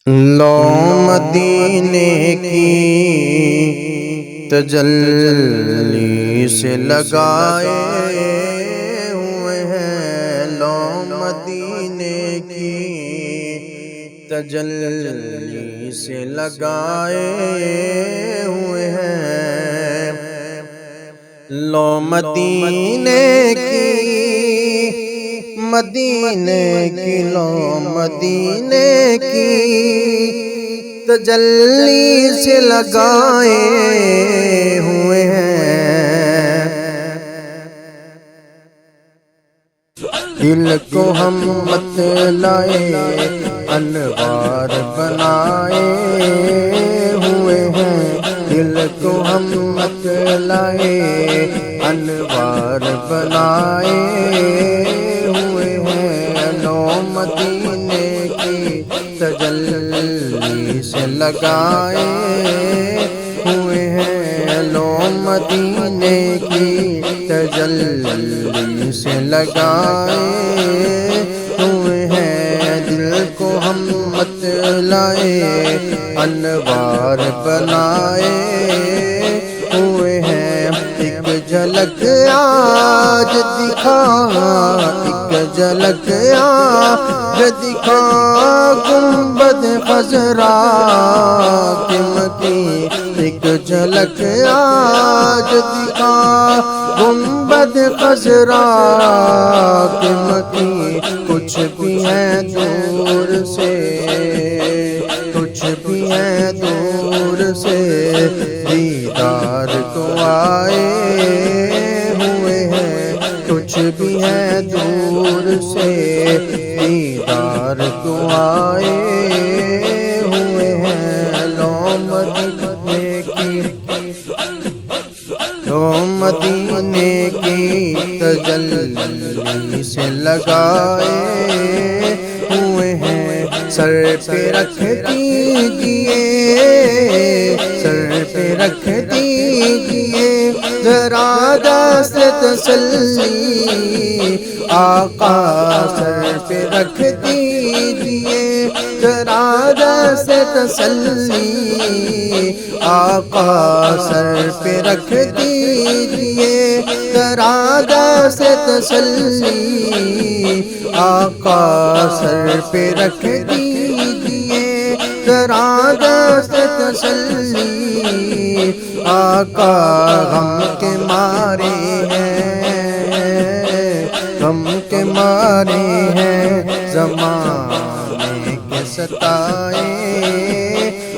لو مدینے کی تجلی سے لگائے ہوئے ہیں، لو مدینے کی تجلی سے لگائے ہوئے ہیں، لو مدینے کی لو مدینے کی تجلی سے لگائے ہوئے ہیں، دل کو ہم مت لائے انوار بنائے ہوئے ہیں، دل کو ہم مت لائے انوار بنائے ہوئے ہیں، لو مدینے کی تجلی سے لگائے ہوئے ہیں، لو مدینے کی تجلی سے لگائے ہوئے ہیں، دل کو ہم مت لائے انوار بنائے ہوئے ہیں، ایک جھلک آج دکھا، ایک جھلک آج دکھا گنبد خضرا کی مکی، ایک جھلک آج دکھا گنبد خضرا کی مکی، کچھ بھی ہے دور سے، کچھ بھی ہے دور سے دیدار کو آئے ہوئے ہیں، کچھ بھی ہے دور سے دیدار کو آئے ہوئے ہیں، لو مدینے کی تجلی سے لگائے ہوئے ہیں، سر پہ رکھ دیجئے، سر پہ رکھ دیجئے ذرا دست تسلی، آقا سر پہ رکھ دیجئے ذرا دست تسلی، آقا سر پہ رکھ دیجئے ذرا دست تسلی، آقا سر پہ رکھ دیجئے ذرا دست تسلی، آقا غم کے مارے ہیں، غم کے مارے ہیں، زمانے کے ستائے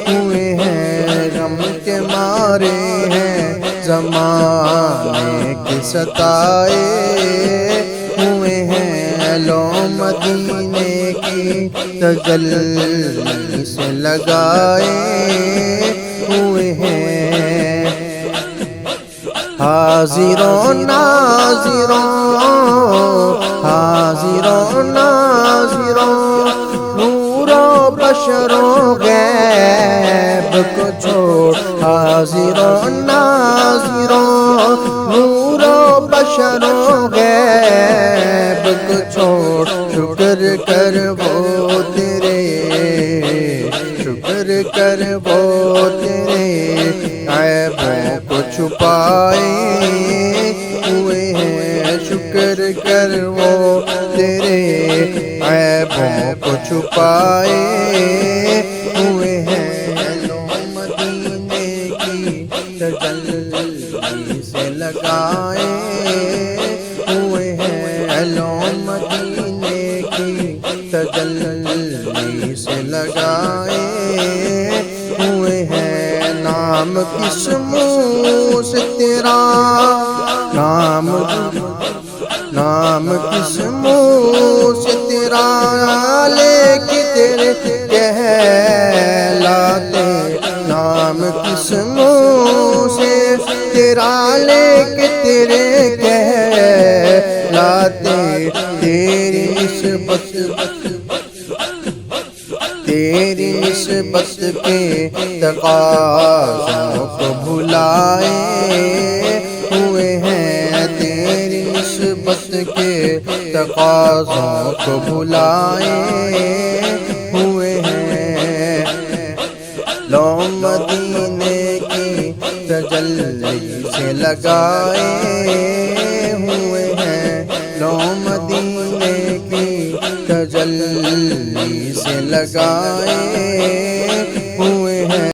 ہوئے ہیں، غم کے مارے ہیں، زمانے کے ستائے ہوئے ہیں، لو مدینے کی تجلی سے لگائے ہوئے ہیں، حاضروں ناظروں، حاضروں ناظروں، نور و بشر و غیب کو چھوڑ، حاضروں ناظروں، نور و بشر و غیب کو چھوڑ، شکر کر وہ تیرے، شکر کر وہ تیرے عیبوں کو چھپائے ہوئے ہیں، شکر کر وہ تیرے عیبوں کو چھپائے ہوئے ہیں، لو مدینے کی تجلی سے لگائے ہوئے ہیں، لو مدینے کی تجلی سے لگائے ہوئے ہیں، نام کس منہ سے تیرا، نام کس منہ سے تیرا لے کے تیرے کہلاتے، نام کس منہ سے تیرا لے کے تیرے کہلاتے، تیری نسبت، تیری نسبت کے تقاضوں کو بھلائے ہوئے ہیں، تیری نسبت کے تقاضوں کو بھلائے ہوئے ہیں، مدینے کی تجلی سے لگائے ہوئے ہیں، لو مدینے کی تجلی سے لگائے